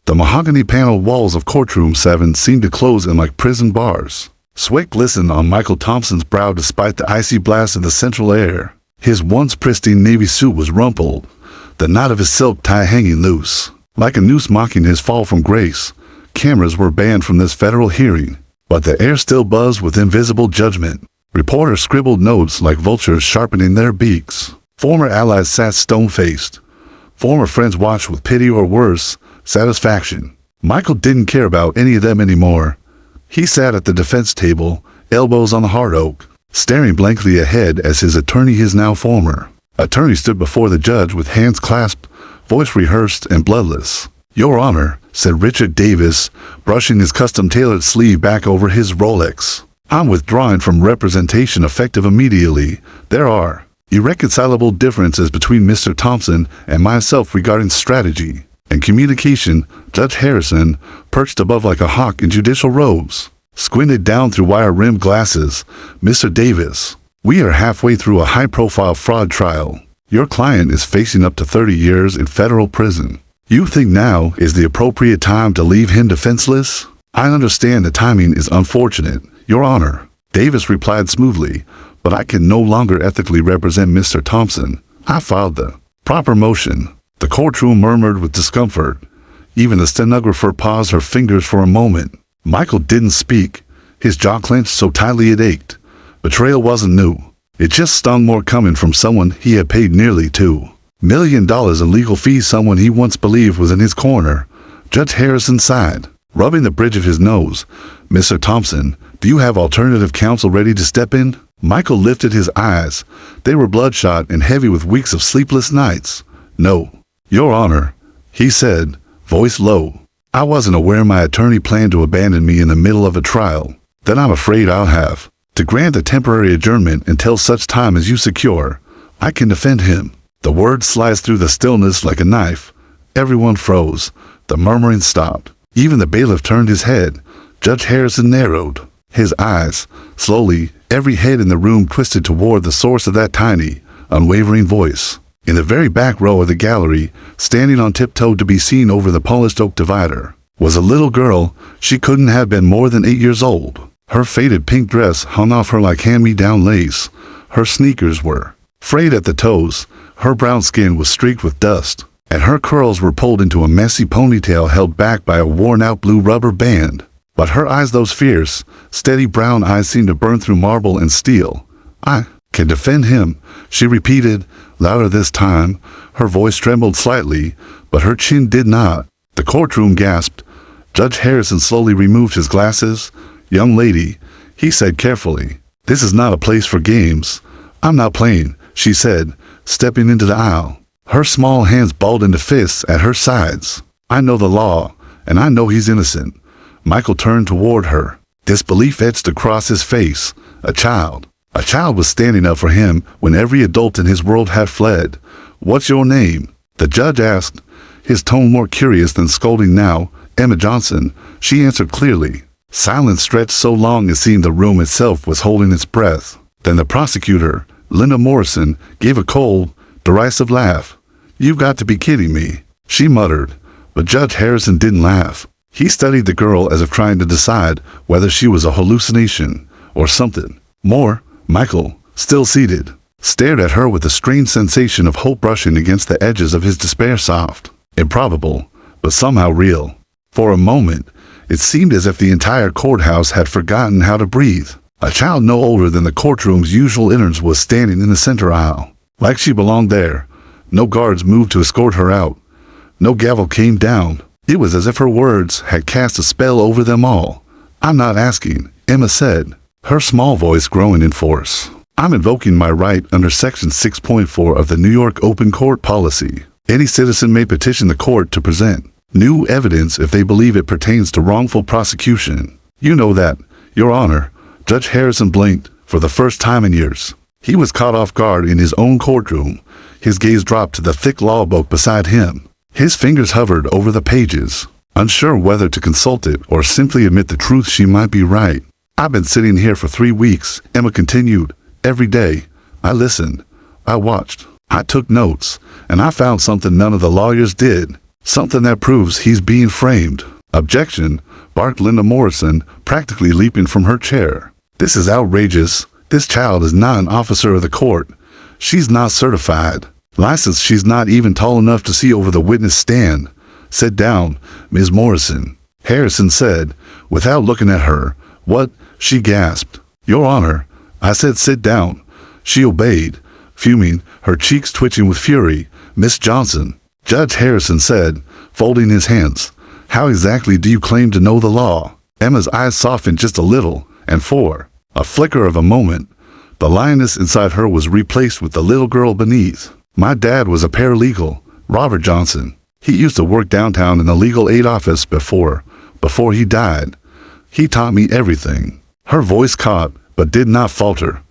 The mahogany-paneled walls of Courtroom 7 seemed to close in like prison bars. Sweat glistened on Michael Thompson's brow despite the icy blast of the central air. His once pristine navy suit was rumpled, the knot of his silk tie hanging loose. Like a noose mocking his fall from grace, cameras were banned from this federal hearing, but the air still buzzed with invisible judgment. Reporters scribbled notes like vultures sharpening their beaks. Former allies sat stone-faced. Former friends watched with pity or worse, satisfaction. Michael didn't care about any of them anymore. He sat at the defense table, elbows on the hard oak, staring blankly ahead as his attorney, his now former attorney, stood before the judge with hands clasped, voice rehearsed and bloodless. "Your Honor," said Richard Davis, brushing his custom-tailored sleeve back over his Rolex. "I'm withdrawing from representation effective immediately. There are irreconcilable differences between Mr. Thompson and myself regarding strategy and communication." Judge Harrison, perched above like a hawk in judicial robes, squinted down through wire-rimmed glasses. "Mr. Davis, we are halfway through a high-profile fraud trial. Your client is facing up to 30 years in federal prison. You think now is the appropriate time to leave him defenseless?" "I understand the timing is unfortunate, Your Honor," Davis replied smoothly, "but I can no longer ethically represent Mr. Thompson. I filed the proper motion." The courtroom murmured with discomfort. Even the stenographer paused her fingers for a moment. Michael didn't speak. His jaw clenched so tightly it ached. Betrayal wasn't new. It just stung more coming from someone he had paid nearly $2 million in legal fees, someone he once believed was in his corner. Judge Harrison sighed, rubbing the bridge of his nose. "Mr. Thompson, do you have alternative counsel ready to step in?" Michael lifted his eyes. They were bloodshot and heavy with weeks of sleepless nights. "No, Your Honor," he said, voice low. "I wasn't aware my attorney planned to abandon me in the middle of a trial. Then I'm afraid I'll have to grant a temporary adjournment until such time as you secure. I can defend him." The words sliced through the stillness like a knife. Everyone froze. The murmuring stopped. Even the bailiff turned his head. Judge Harrison narrowed his eyes. Slowly, every head in the room twisted toward the source of that tiny, unwavering voice. In the very back row of the gallery, standing on tiptoe to be seen over the polished oak divider, was a little girl. She couldn't have been more than 8 years old. Her faded pink dress hung off her like hand-me-down lace. Her sneakers were frayed at the toes. Her brown skin was streaked with dust, and her curls were pulled into a messy ponytail held back by a worn-out blue rubber band. But her eyes, those fierce, steady brown eyes, seemed to burn through marble and steel. "I can defend him," she repeated, louder this time. Her voice trembled slightly, but her chin did not. The courtroom gasped. Judge Harrison slowly removed his glasses. "Young lady," he said carefully, "this is not a place for games." "I'm not playing," she said, stepping into the aisle. Her small hands balled into fists at her sides. "I know the law, and I know he's innocent." Michael turned toward her. Disbelief etched across his face. A child was standing up for him when every adult in his world had fled. "What's your name?" the judge asked, his tone more curious than scolding now. "Emma Johnson," she answered clearly. Silence stretched so long it seemed the room itself was holding its breath. Then the prosecutor, Linda Morrison, gave a cold, derisive laugh. "You've got to be kidding me," she muttered. But Judge Harrison didn't laugh. He studied the girl as if trying to decide whether she was a hallucination or something more. Michael, still seated, stared at her with a strange sensation of hope brushing against the edges of his despair. Soft, improbable, but somehow real. For a moment, it seemed as if the entire courthouse had forgotten how to breathe. A child no older than the courtroom's usual interns was standing in the center aisle, like she belonged there. No guards moved to escort her out. No gavel came down. It was as if her words had cast a spell over them all. "I'm not asking," Emma said, her small voice growing in force. "I'm invoking my right under Section 6.4 of the New York Open Court Policy. Any citizen may petition the court to present new evidence if they believe it pertains to wrongful prosecution. You know that, Your Honor." Judge Harrison blinked for the first time in years. He was caught off guard in his own courtroom. His gaze dropped to the thick law book beside him. His fingers hovered over the pages, unsure whether to consult it or simply admit the truth. She might be right. "I've been sitting here for 3 weeks, Emma continued. "Every day. I listened. I watched. I took notes. And I found something none of the lawyers did. Something that proves he's being framed. Objection, barked Linda Morrison, practically leaping from her chair. This is outrageous. This child is not an officer of the court. She's not certified. Licensed, she's not even tall enough to see over the witness stand. Sit down, Ms. Morrison, Harrison said, without looking at her. What? She gasped. Your Honor, I said sit down. She obeyed, fuming, her cheeks twitching with fury. Miss Johnson, Judge Harrison said, folding his hands. How exactly do you claim to know the law? Emma's eyes softened just a little, and for a flicker of a moment, the lioness inside her was replaced with the little girl beneath. My dad was a paralegal, Robert Johnson. He used to work downtown in the legal aid office before he died. He taught me everything. Her voice caught, but did not falter.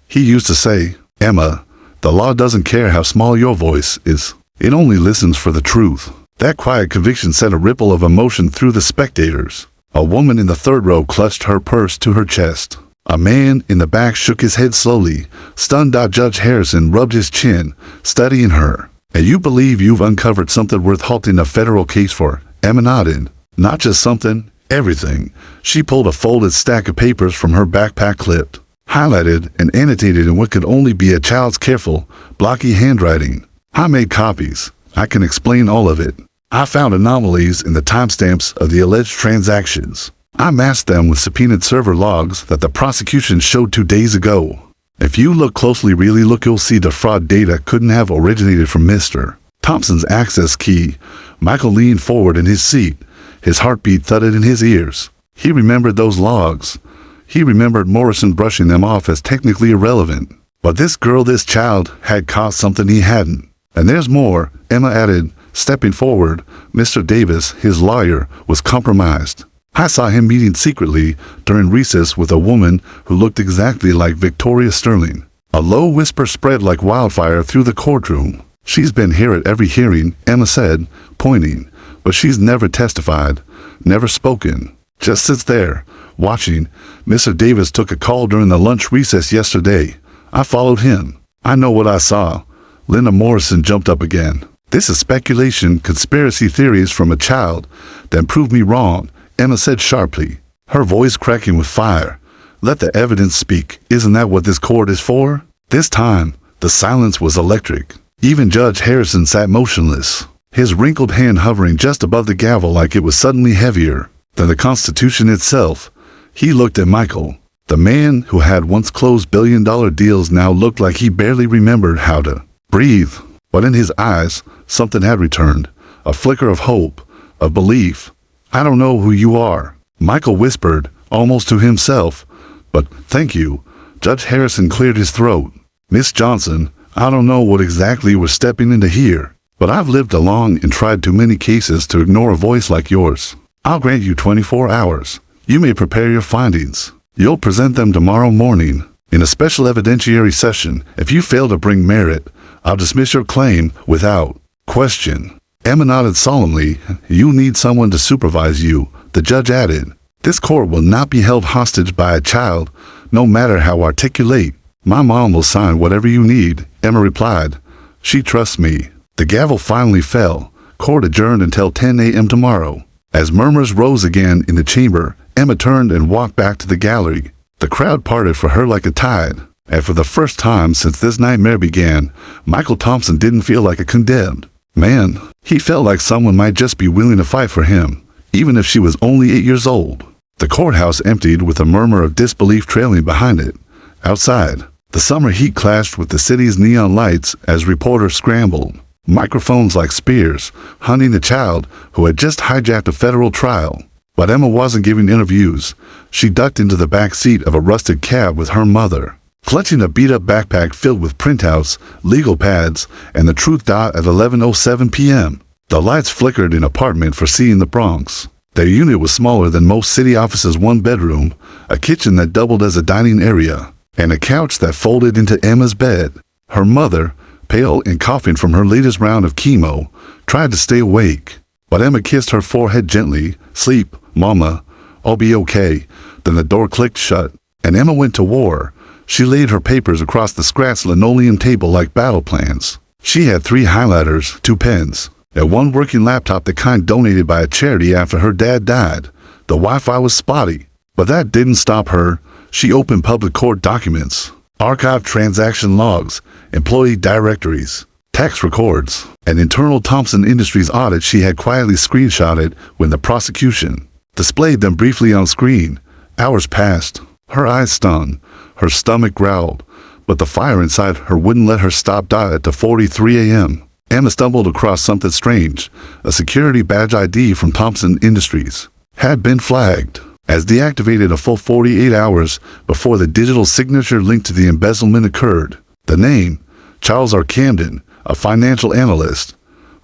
He used to say, Emma, the law doesn't care how small your voice is. It only listens for the truth. That quiet conviction sent a ripple of emotion through the spectators. A woman in the third row clutched her purse to her chest. A man in the back shook his head slowly. Stunned, Judge Harrison rubbed his chin, studying her. And you believe you've uncovered something worth halting a federal case for? Emma nodded. Not just something, everything. She pulled a folded stack of papers from her backpack, clipped, highlighted, and annotated in what could only be a child's careful, blocky handwriting. I made copies. I can explain all of it. I found anomalies in the timestamps of the alleged transactions. I masked them with subpoenaed server logs that the prosecution showed 2 days ago. If you look closely, really look, you'll see the fraud data couldn't have originated from Mr. Thompson's access key. Michael leaned forward in his seat. His heartbeat thudded in his ears. He remembered those logs. He remembered Morrison brushing them off as technically irrelevant. But this girl, this child, had caught something he hadn't. And there's more, Emma added, stepping forward. Mr. Davis, his lawyer, was compromised. I saw him meeting secretly during recess with a woman who looked exactly like Victoria Sterling. A low whisper spread like wildfire through the courtroom. She's been here at every hearing, Emma said, pointing, but she's never testified, never spoken. Just sits there, watching. Mr. Davis took a call during the lunch recess yesterday. I followed him. I know what I saw. Linda Morrison jumped up again. This is speculation, conspiracy theories from a child. Then prove me wrong, Emma said sharply, her voice cracking with fire. Let the evidence speak. Isn't that what this court is for? This time, the silence was electric. Even Judge Harrison sat motionless, his wrinkled hand hovering just above the gavel like it was suddenly heavier than the Constitution itself. He looked at Michael. The man who had once closed billion-dollar deals now looked like he barely remembered how to breathe. But in his eyes, something had returned, a flicker of hope, of belief. I don't know who you are, Michael whispered, almost to himself. But thank you. Judge Harrison cleared his throat. Miss Johnson, I don't know what exactly you were stepping into here, but I've lived along and tried too many cases to ignore a voice like yours. I'll grant you 24 hours. You may prepare your findings. You'll present them tomorrow morning in a special evidentiary session. If you fail to bring merit, I'll dismiss your claim without question. Emma nodded solemnly. You need someone to supervise you, the judge added. This court will not be held hostage by a child, no matter how articulate. My mom will sign whatever you need, Emma replied. She trusts me. The gavel finally fell. Court adjourned until 10 a.m. tomorrow. As murmurs rose again in the chamber, Emma turned and walked back to the gallery. The crowd parted for her like a tide. And for the first time since this nightmare began, Michael Thompson didn't feel like a condemned man. He felt like someone might just be willing to fight for him, even if she was only 8 years old. The courthouse emptied with a murmur of disbelief trailing behind it. Outside, the summer heat clashed with the city's neon lights as reporters scrambled, microphones like spears, hunting the child who had just hijacked a federal trial. But Emma wasn't giving interviews. She ducked into the back seat of a rusted cab with her mother, clutching a beat-up backpack filled with printouts, legal pads, and the truth dot at 11:07 p.m. The lights flickered in apartment for seeing the Bronx. Their unit was smaller than most city offices' one-bedroom, a kitchen that doubled as a dining area, and a couch that folded into Emma's bed. Her mother, pale and coughing from her latest round of chemo, tried to stay awake. But Emma kissed her forehead gently. Sleep, Mama. I'll be okay. Then the door clicked shut, and Emma went to war. She laid her papers across the scratched linoleum table like battle plans. She had 3 highlighters, 2 pens, and one working laptop, the kind donated by a charity after her dad died. The Wi-Fi was spotty, but that didn't stop her. She opened public court documents, archived transaction logs, employee directories, tax records, and internal Thompson Industries audit she had quietly screenshotted when the prosecution displayed them briefly on screen. Hours passed. Her eyes stung, her stomach growled, but the fire inside her wouldn't let her stop. At 2:43 a.m., Emma stumbled across something strange. A security badge ID from Thompson Industries had been flagged as deactivated a full 48 hours before the digital signature linked to the embezzlement occurred. The name, Charles R. Camden, a financial analyst,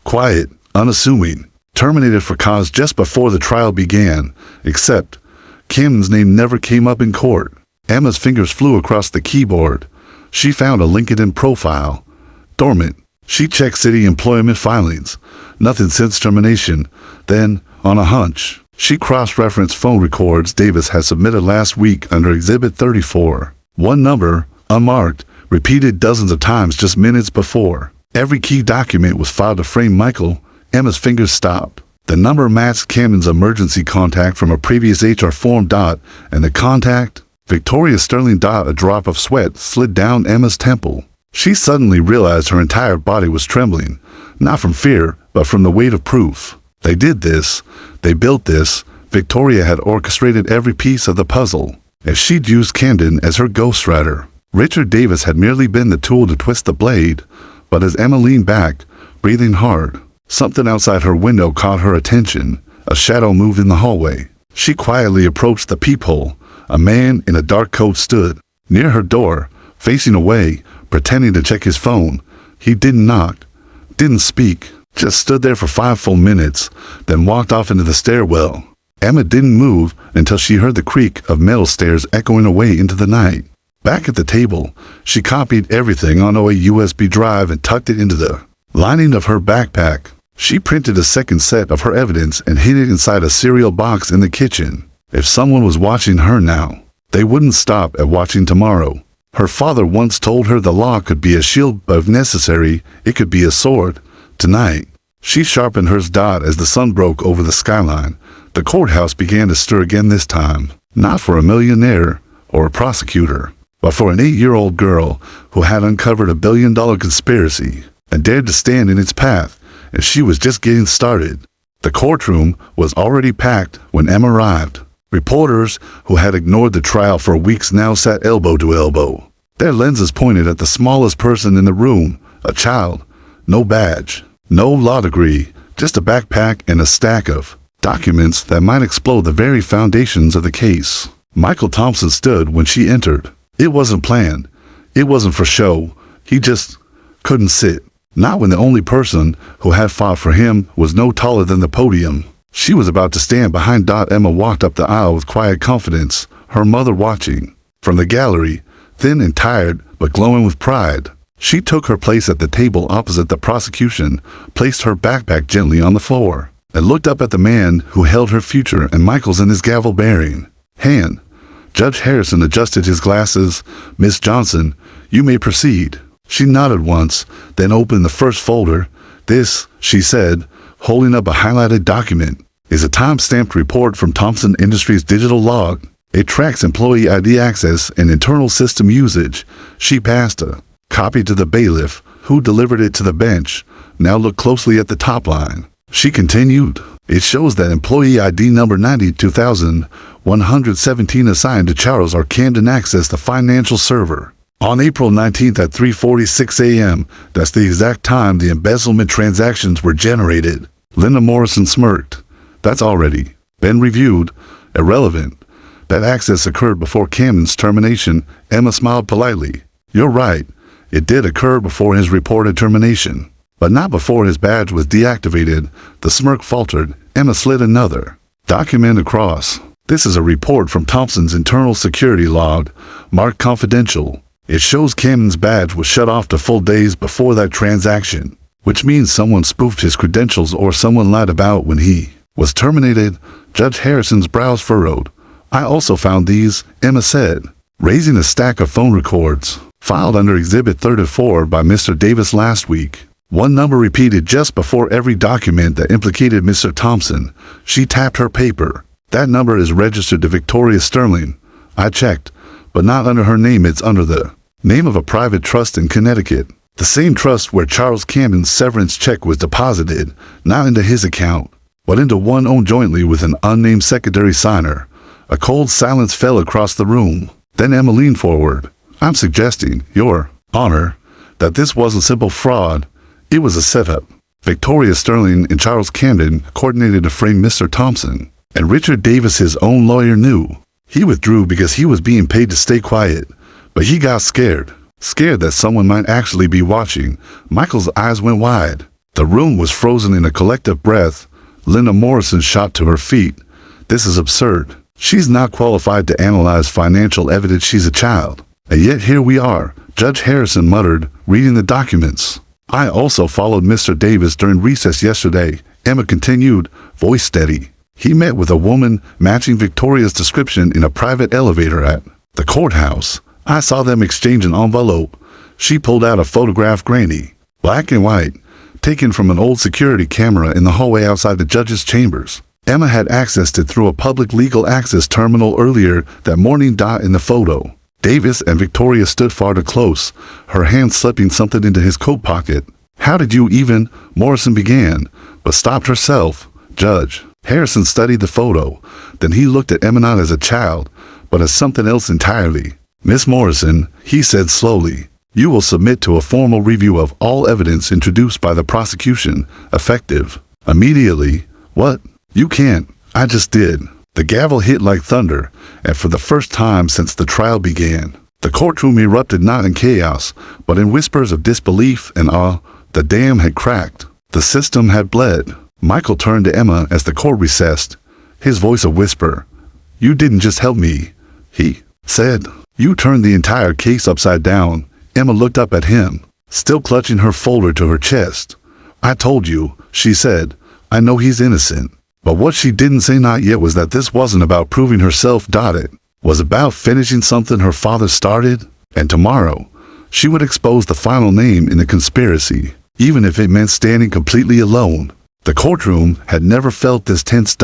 quiet, unassuming, terminated for cause just before the trial began, except Camden's name never came up in court. Emma's fingers flew across the keyboard. She found a LinkedIn profile. Dormant. She checked city employment filings. Nothing since termination. Then, on a hunch, she cross-referenced phone records Davis had submitted last week under Exhibit 34. One number, unmarked, repeated dozens of times just minutes before. Every key document was filed to frame Michael. Emma's fingers stopped. The number matched Camden's emergency contact from a previous HR form. And the contact, Victoria Sterling. A drop of sweat slid down Emma's temple. She suddenly realized her entire body was trembling, not from fear, but from the weight of proof. They did this. They built this. Victoria had orchestrated every piece of the puzzle, as she'd used Camden as her ghostwriter. Richard Davis had merely been the tool to twist the blade. But as Emma leaned back, breathing hard, something outside her window caught her attention. A shadow moved in the hallway. She quietly approached the peephole. A man in a dark coat stood near her door, facing away, pretending to check his phone. He didn't knock, didn't speak, just stood there for 5 full minutes, then walked off into the stairwell. Emma didn't move until she heard the creak of metal stairs echoing away into the night. Back at the table, she copied everything onto a USB drive and tucked it into the lining of her backpack. She printed a second set of her evidence and hid it inside a cereal box in the kitchen. If someone was watching her now, they wouldn't stop at watching tomorrow. Her father once told her the law could be a shield, but if necessary, it could be a sword. Tonight, she sharpened hers. As the sun broke over the skyline, the courthouse began to stir again, this time, not for a millionaire or a prosecutor, but for an 8-year-old girl who had uncovered a billion-dollar conspiracy and dared to stand in its path, and she was just getting started. The courtroom was already packed when Emma arrived. Reporters who had ignored the trial for weeks now sat elbow to elbow, their lenses pointed at the smallest person in the room, a child. No badge, no law degree, just a backpack and a stack of documents that might explode the very foundations of the case. Michael Thompson stood when she entered. It wasn't planned. It wasn't for show. He just couldn't sit. Not when the only person who had fought for him was no taller than the podium. She was about to stand behind. Emma walked up the aisle with quiet confidence, her mother watching. From the gallery, thin and tired, but glowing with pride, she took her place at the table opposite the prosecution, placed her backpack gently on the floor, and looked up at the man who held her future and Michael's in his gavel-bearing hand. Judge Harrison adjusted his glasses. "Miss Johnson, you may proceed." She nodded once, then opened the first folder. "This," she said, holding up a highlighted document, "is a time-stamped report from Thompson Industries' digital log. It tracks employee ID access and internal system usage." She passed a copy to the bailiff, who delivered it to the bench. "Now look closely at the top line," she continued. "It shows that employee ID number 92,117 assigned to Charles R. Camden accessed the financial server on April 19th at 3:46 a.m. That's the exact time the embezzlement transactions were generated." Linda Morrison smirked. "That's already been reviewed. Irrelevant. That access occurred before Camden's termination." Emma smiled politely. "You're right. It did occur before his reported termination, but not before his badge was deactivated." The smirk faltered. Emma slid another document across. "This is a report from Thompson's internal security log, marked confidential. It shows Camden's badge was shut off to full days before that transaction, which means someone spoofed his credentials or someone lied about when he was terminated." Judge Harrison's brows furrowed. "I also found these," Emma said, raising a stack of phone records filed under Exhibit 34 by Mr. Davis last week. One number repeated just before every document that implicated Mr. Thompson. She tapped her paper. That number is registered to Victoria Sterling. I checked, but not under her name. It's under the name of a private trust in Connecticut. The same trust where Charles Camden's severance check was deposited, not into his account, but into one owned jointly with an unnamed secondary signer. A cold silence fell across the room. Then Emma leaned forward. I'm suggesting, Your Honor, that this wasn't simple fraud. It was a setup. Victoria Sterling and Charles Camden coordinated to frame Mr. Thompson, and Richard Davis, his own lawyer, knew. He withdrew because he was being paid to stay quiet, but he got scared. Scared that someone might actually be watching. Michael's eyes went wide. The room was frozen in a collective breath. Linda Morrison shot to her feet. This is absurd. She's not qualified to analyze financial evidence. She's a child. And yet here we are, Judge Harrison muttered, reading the documents. I also followed Mr. Davis during recess yesterday, Emma continued, voice steady. He met with a woman matching Victoria's description in a private elevator at the courthouse. I saw them exchange an envelope. She pulled out a photograph, grainy, black and white, taken from an old security camera in the hallway outside the judge's chambers. Emma had accessed it through a public legal access terminal earlier that morning. In the photo, Davis and Victoria stood far too close, her hand slipping something into his coat pocket. How did you even? Morrison began, but stopped herself. Judge Harrison studied the photo. Then he looked at Emma not as a child, but as something else entirely. Miss Morrison, he said slowly, you will submit to a formal review of all evidence introduced by the prosecution, effective immediately. What? You can't. I just did. The gavel hit like thunder, and for the first time since the trial began, the courtroom erupted not in chaos, but in whispers of disbelief and awe. The dam had cracked. The system had bled. Michael turned to Emma as the court recessed, his voice a whisper. You didn't just help me, he said. You turned the entire case upside down. Emma looked up at him, still clutching her folder to her chest. I told you, she said. I know he's innocent. But what she didn't say not yet was that this wasn't about proving herself. It was about finishing something her father started, and tomorrow she would expose the final name in the conspiracy, even if it meant standing completely alone. The courtroom had never felt this tense.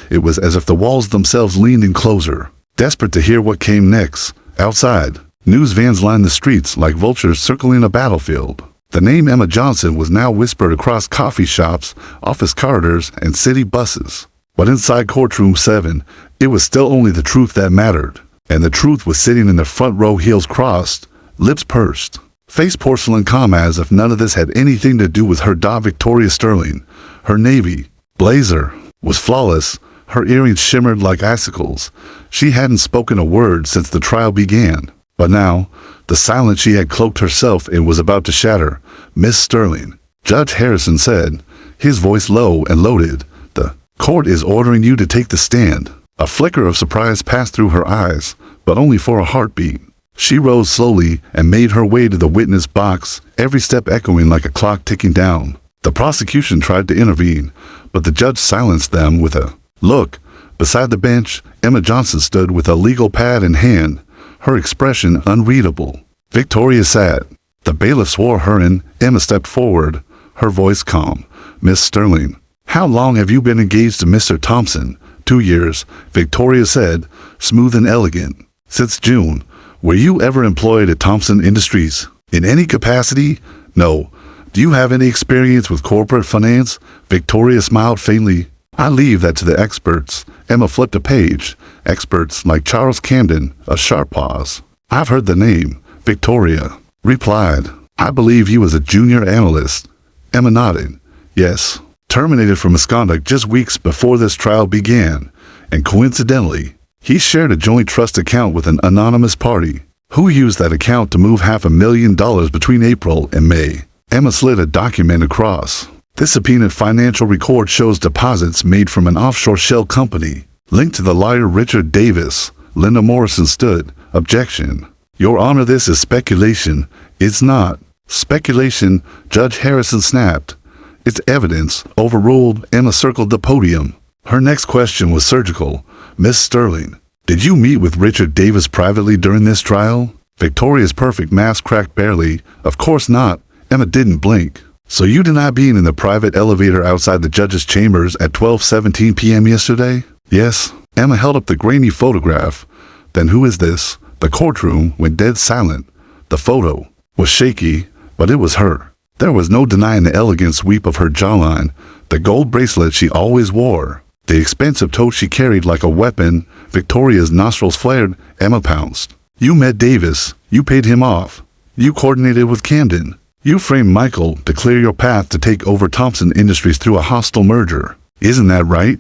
It was as if the walls themselves leaned in closer, desperate to hear what came next. Outside, news vans lined the streets like vultures circling a battlefield. The name Emma Johnson was now whispered across coffee shops, office corridors, and city buses. But inside Courtroom 7, it was still only the truth that mattered. And the truth was sitting in the front row, heels crossed, lips pursed, face porcelain calm, as if none of this had anything to do with her. Victoria Sterling, her navy blazer, was flawless. Her earrings shimmered like icicles. She hadn't spoken a word since the trial began. But now, the silence she had cloaked herself in was about to shatter. Miss Sterling, Judge Harrison said, his voice low and loaded, the court is ordering you to take the stand. A flicker of surprise passed through her eyes, but only for a heartbeat. She rose slowly and made her way to the witness box, every step echoing like a clock ticking down. The prosecution tried to intervene, but the judge silenced them with a look. Beside the bench, Emma Johnson stood with a legal pad in hand, her expression unreadable. Victoria sat. The bailiff swore her in. Emma stepped forward, her voice calm. Miss Sterling, how long have you been engaged to Mr. Thompson? 2 years, Victoria said, smooth and elegant. Since June. Were you ever employed at Thompson Industries? In any capacity? No. Do you have any experience with corporate finance? Victoria smiled faintly. I leave that to the experts. Emma flipped a page. Experts like Charles Camden, a sharp pause. I've heard the name. Victoria replied. I believe he was a junior analyst. Emma nodded. Yes. Terminated for misconduct just weeks before this trial began. And coincidentally, he shared a joint trust account with an anonymous party, who used that account to move $500,000 between April and May. Emma slid a document across. This subpoenaed financial record shows deposits made from an offshore shell company, linked to the lawyer Richard Davis. Linda Morrison stood. Objection. Your Honor, this is speculation. It's not. Speculation, Judge Harrison snapped. It's evidence. Overruled. Emma circled the podium. Her next question was surgical. Miss Sterling, did you meet with Richard Davis privately during this trial? Victoria's perfect mask cracked barely. Of course not. Emma didn't blink. So you deny being in the private elevator outside the judge's chambers at 12:17 p.m. yesterday? Yes. Emma held up the grainy photograph. Then who is this? The courtroom went dead silent. The photo was shaky, but it was her. There was no denying the elegant sweep of her jawline, the gold bracelet she always wore, the expensive tote she carried like a weapon. Victoria's nostrils flared. Emma pounced. You met Davis. You paid him off. You coordinated with Camden. You framed Michael to clear your path to take over Thompson Industries through a hostile merger. Isn't that right?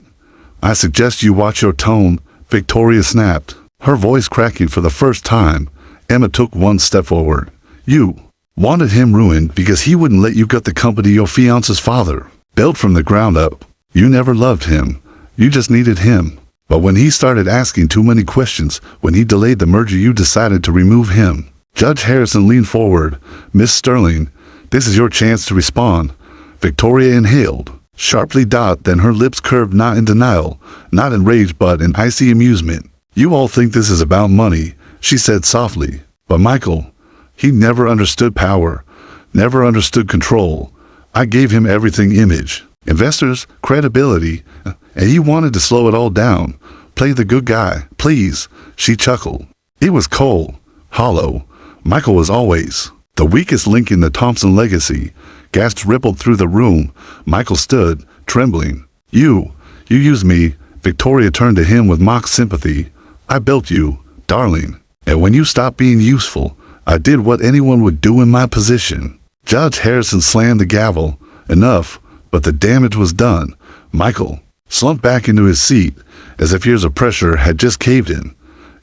I suggest you watch your tone, Victoria snapped, her voice cracking for the first time. Emma took one step forward. You wanted him ruined because he wouldn't let you gut the company your fiance's father built from the ground up. You never loved him. You just needed him. But when he started asking too many questions, when he delayed the merger, you decided to remove him. Judge Harrison leaned forward. Miss Sterling, this is your chance to respond. Victoria inhaled sharply. Then her lips curved, not in denial, not in rage, but in icy amusement. You all think this is about money, she said softly. But Michael, he never understood power, never understood control. I gave him everything: image, investors, credibility, and he wanted to slow it all down. Play the good guy, please, she chuckled. It was cold, hollow. Michael was always the weakest link in the Thompson legacy. Gasps rippled through the room. Michael stood, trembling. You used me. Victoria turned to him with mock sympathy. I built you, darling. And when you stopped being useful, I did what anyone would do in my position. Judge Harrison slammed the gavel. Enough, but the damage was done. Michael slumped back into his seat, as if years of pressure had just caved in.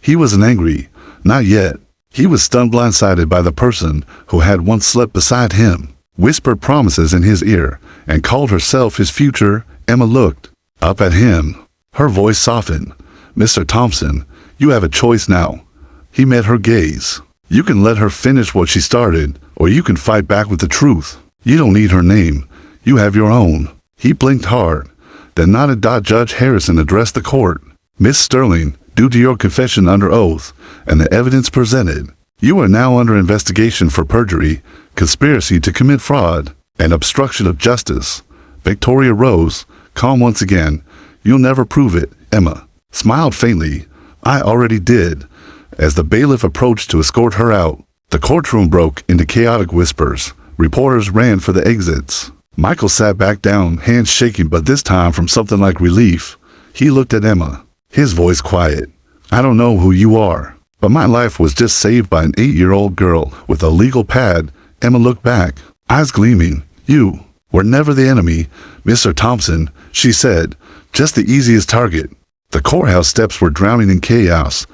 He wasn't angry. Not yet. He was stunned, blindsided by the person who had once slept beside him, whispered promises in his ear, and called herself his future. Emma looked up at him. Her voice softened. Mr. Thompson, you have a choice now. He met her gaze. You can let her finish what she started, or you can fight back with the truth. You don't need her name. You have your own. He blinked hard, then nodded. Judge Harrison addressed the court. Miss Sterling, due to your confession under oath and the evidence presented, you are now under investigation for perjury, conspiracy to commit fraud, and obstruction of justice. Victoria rose, calm once again. You'll never prove it. Emma smiled faintly. I already did. As the bailiff approached to escort her out, the courtroom broke into chaotic whispers. Reporters ran for the exits. Michael sat back down, hands shaking, but this time from something like relief. He looked at Emma, his voice quiet. I don't know who you are, but my life was just saved by an 8-year-old girl with a legal pad. Emma looked back, eyes gleaming. You were never the enemy, Mr. Thompson, she said, just the easiest target. The courthouse steps were drowning in chaos.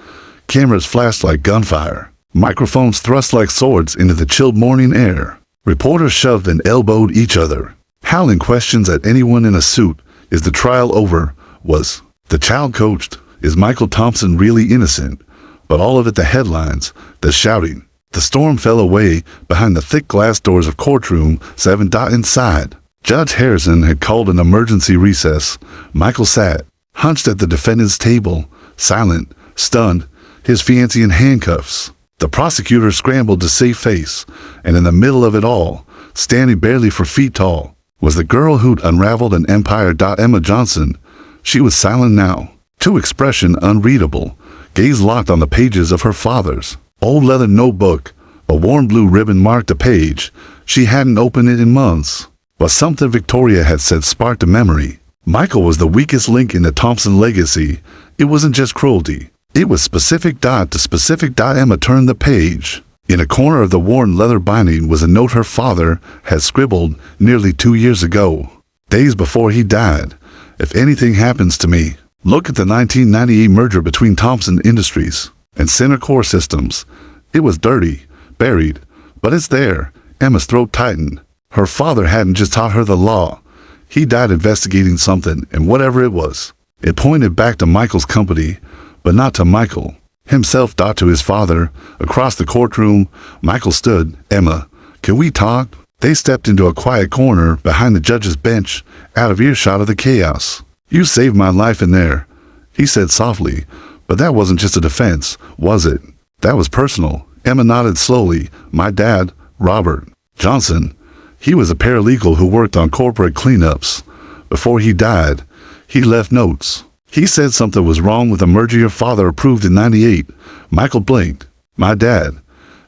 Cameras flashed like gunfire. Microphones thrust like swords into the chilled morning air. Reporters shoved and elbowed each other, howling questions at anyone in a suit. Is the trial over? Was the child coached? Is Michael Thompson really innocent? But all of it, the headlines, the shouting. The storm fell away behind the thick glass doors of Courtroom 7. Inside, Judge Harrison had called an emergency recess. Michael sat, hunched at the defendant's table, silent, stunned, his fiancée in handcuffs. The prosecutor scrambled to save face, and in the middle of it all, standing barely 4 feet tall, was the girl who'd unraveled an empire. Emma Johnson. She was silent now, to expression unreadable, gaze locked on the pages of her father's old leather notebook. A warm blue ribbon marked a page. She hadn't opened it in months, but something Victoria had said sparked a memory. Michael was the weakest link in the Thompson legacy. It wasn't just cruelty. It was specific. To specific. Emma turned the page. In a corner of the worn leather binding was a note her father had scribbled nearly 2 years ago, days before he died. If anything happens to me, look at the 1998 merger between Thompson Industries and Center Core Systems. It was dirty, buried, but it's there. Emma's throat tightened. Her father hadn't just taught her the law. He died investigating something, and whatever it was, it pointed back to Michael's company, but not to Michael himself. To his father. Across the courtroom, Michael stood. Emma, can we talk? They stepped into a quiet corner behind the judge's bench, out of earshot of the chaos. You saved my life in there, he said softly, but that wasn't just a defense, was it? That was personal. Emma nodded slowly. My dad, Robert Johnson, He was a paralegal who worked on corporate cleanups. Before he died, he left notes. He said something was wrong with a merger your father approved in '98. Michael blinked. My dad.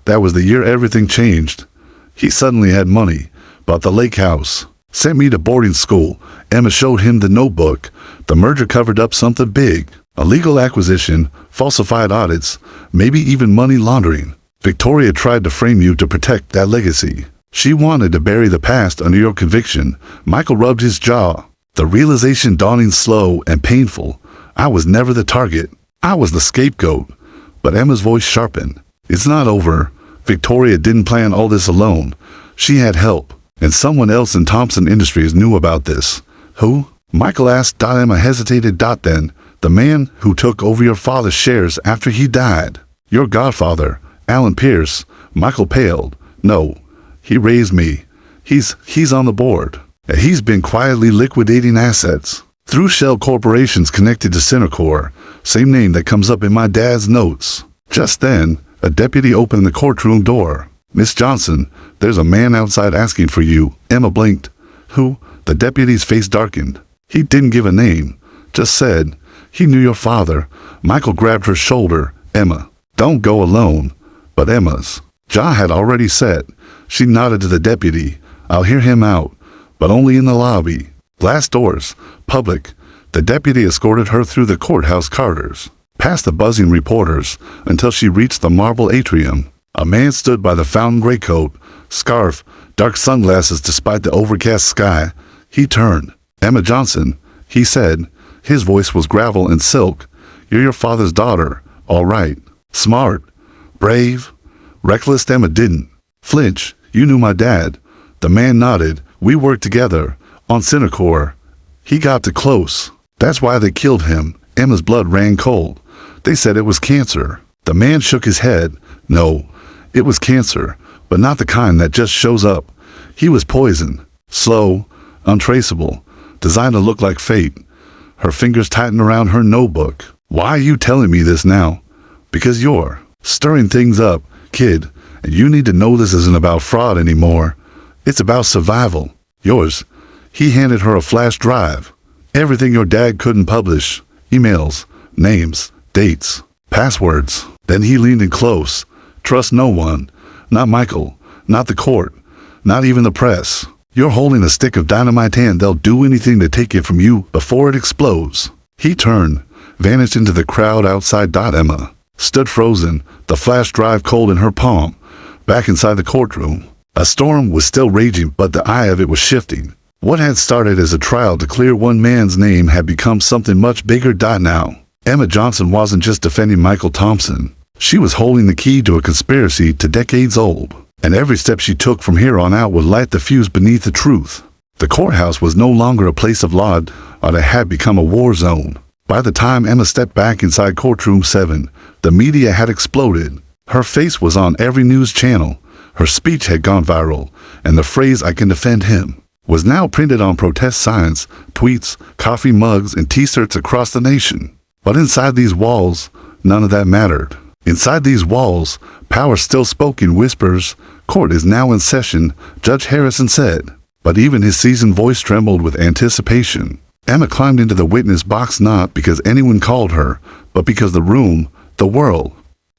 That was the year everything changed. He suddenly had money, bought the lake house, sent me to boarding school. Emma showed him the notebook. The merger covered up something big. A legal acquisition, falsified audits, maybe even money laundering. Victoria tried to frame you to protect that legacy. She wanted to bury the past under your conviction. Michael rubbed his jaw, the realization dawning slow and painful. I was never the target. I was the scapegoat. But Emma's voice sharpened. It's not over. Victoria didn't plan all this alone. She had help, and someone else in Thompson Industries knew about this. Who? Michael asked. Emma hesitated. Then, the man who took over your father's shares after he died. Your godfather, Alan Pierce. Michael paled. No, he raised me. He's on the board. He's been quietly liquidating assets through shell corporations connected to Synacor, same name that comes up in my dad's notes. Just then, a deputy opened the courtroom door. Miss Johnson, there's a man outside asking for you. Emma blinked. Who? The deputy's face darkened. He didn't give a name, just said, he knew your father. Michael grabbed her shoulder. Emma, don't go alone. But Emma's jaw had already set. She nodded to the deputy. I'll hear him out, but only in the lobby. Glass doors, public. The deputy escorted her through the courthouse corridors, past the buzzing reporters, until she reached the marble atrium. A man stood by the fountain, gray coat, scarf, dark sunglasses despite the overcast sky. He turned. Emma Johnson, he said. His voice was gravel and silk. You're your father's daughter, all right. Smart, brave, reckless. Emma didn't flinch. You knew my dad. The man nodded. We worked together on Synacor. He got too close. That's why they killed him. Emma's blood ran cold. They said it was cancer. The man shook his head. No, it was cancer, but not the kind that just shows up. He was poison, slow, untraceable, designed to look like fate. Her fingers tightened around her notebook. Why are you telling me this now? Because you're stirring things up, kid, and you need to know this isn't about fraud anymore. It's about survival. Yours. He handed her a flash drive. Everything your dad couldn't publish. Emails, names, dates, passwords. Then he leaned in close. Trust no one. Not Michael. Not the court. Not even the press. You're holding a stick of dynamite and they'll do anything to take it from you before it explodes. He turned, vanished into the crowd outside. Emma stood frozen, the flash drive cold in her palm. Back inside the courtroom, a storm was still raging, but the eye of it was shifting. What had started as a trial to clear one man's name had become something much bigger. Now, Emma Johnson wasn't just defending Michael Thompson. She was holding the key to a conspiracy to decades old. And every step she took from here on out would light the fuse beneath the truth. The courthouse was no longer a place of law, or it had become a war zone. By the time Emma stepped back inside Courtroom 7, the media had exploded. Her face was on every news channel. Her speech had gone viral, and the phrase "I can defend him" was now printed on protest signs, tweets, coffee mugs, and t-shirts across the nation. But inside these walls, none of that mattered. Inside these walls, power still spoke in whispers. Court is now in session, Judge Harrison said. But even his seasoned voice trembled with anticipation. Emma climbed into the witness box not because anyone called her, but because the room, the world,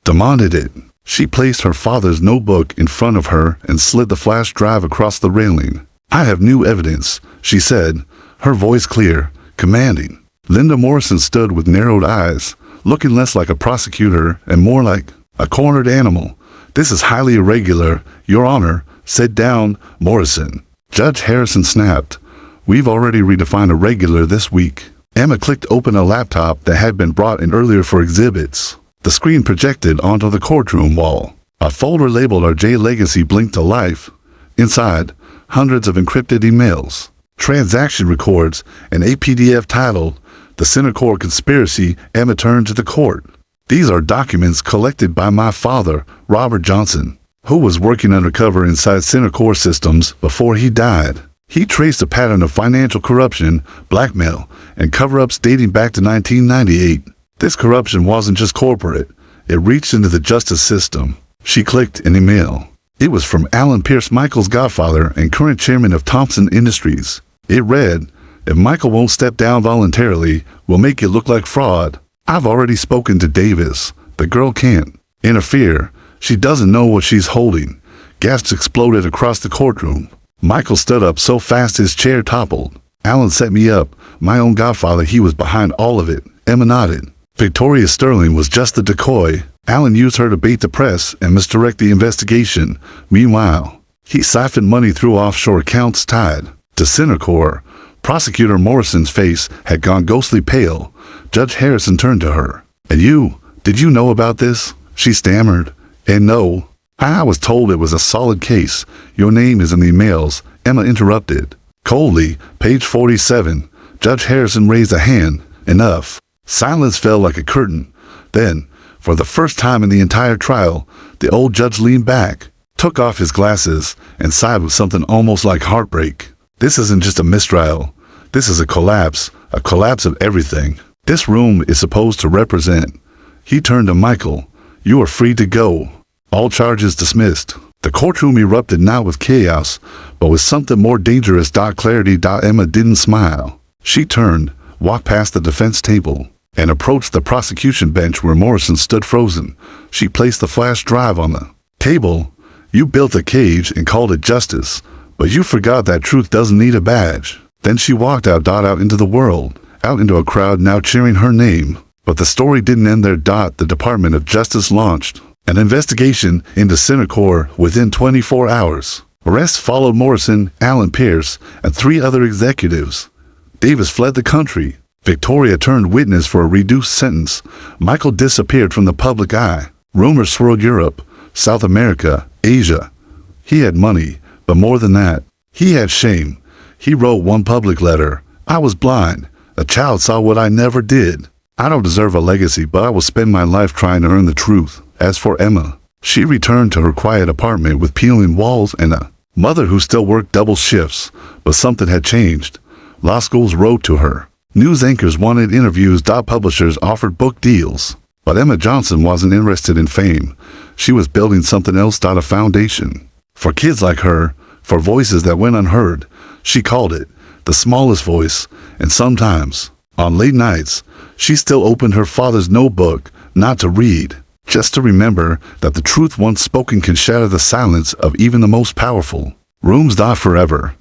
demanded it. She placed her father's notebook in front of her and slid the flash drive across the railing. I have new evidence, she said, her voice clear, commanding. Linda Morrison stood with narrowed eyes, looking less like a prosecutor and more like a cornered animal. This is highly irregular, Your Honor. Sit down, Morrison. Judge Harrison snapped. We've already redefined irregular this week. Emma clicked open a laptop that had been brought in earlier for exhibits. The screen projected onto the courtroom wall. A folder labeled RJ Legacy blinked to life. Inside, hundreds of encrypted emails, transaction records, and a PDF titled The Synacor Conspiracy. Emma turned to the court. These are documents collected by my father, Robert Johnson, who was working undercover inside Synacor systems before he died. He traced a pattern of financial corruption, blackmail, and cover-ups dating back to 1998. This corruption wasn't just corporate. It reached into the justice system. She clicked an email. It was from Alan Pierce, Michael's godfather and current chairman of Thompson Industries. It read, "If Michael won't step down voluntarily, we'll make it look like fraud. I've already spoken to Davis. The girl can't interfere. She doesn't know what she's holding." Gasps exploded across the courtroom. Michael stood up so fast his chair toppled. "Alan set me up. My own godfather, he was behind all of it." Emma nodded. "Victoria Sterling was just the decoy. Alan used her to bait the press and misdirect the investigation. Meanwhile, he siphoned money through offshore accounts tied to Synacor." Prosecutor Morrison's face had gone ghostly pale. Judge Harrison turned to her. "And did you know about this?" She stammered. "And no. I was told it was a solid case. Your name is in the emails," Emma interrupted. Coldly, page 47, Judge Harrison raised a hand. "Enough." Silence fell like a curtain. Then, for the first time in the entire trial, the old judge leaned back, took off his glasses, and sighed with something almost like heartbreak. "This isn't just a mistrial. This is a collapse of everything. This room is supposed to represent." He turned to Michael. "You are free to go. All charges dismissed." The courtroom erupted not with chaos, but with something more dangerous. Clarity. Emma didn't smile. She turned, walked past the defense table, and approached the prosecution bench where Morrison stood frozen. She placed the flash drive on the table. "You built a cage and called it justice, but you forgot that truth doesn't need a badge." Then she walked out into the world, out into a crowd now cheering her name. But the story didn't end there. The Department of Justice launched an investigation into Synacor within 24 hours. Arrests followed Morrison, Alan Pierce, and 3 other executives. Davis fled the country. Victoria turned witness for a reduced sentence. Michael disappeared from the public eye. Rumors swirled Europe, South America, Asia. He had money, but more than that, he had shame. He wrote one public letter. "I was blind. A child saw what I never did. I don't deserve a legacy, but I will spend my life trying to earn the truth." As for Emma, she returned to her quiet apartment with peeling walls and a mother who still worked double shifts. But something had changed. Law schools wrote to her. News anchors wanted interviews. Publishers offered book deals. But Emma Johnson wasn't interested in fame. She was building something else. A foundation. For kids like her, for voices that went unheard. She called it the smallest voice. And sometimes, on late nights, she still opened her father's notebook, not to read, just to remember that the truth once spoken can shatter the silence of even the most powerful. Rooms. Forever.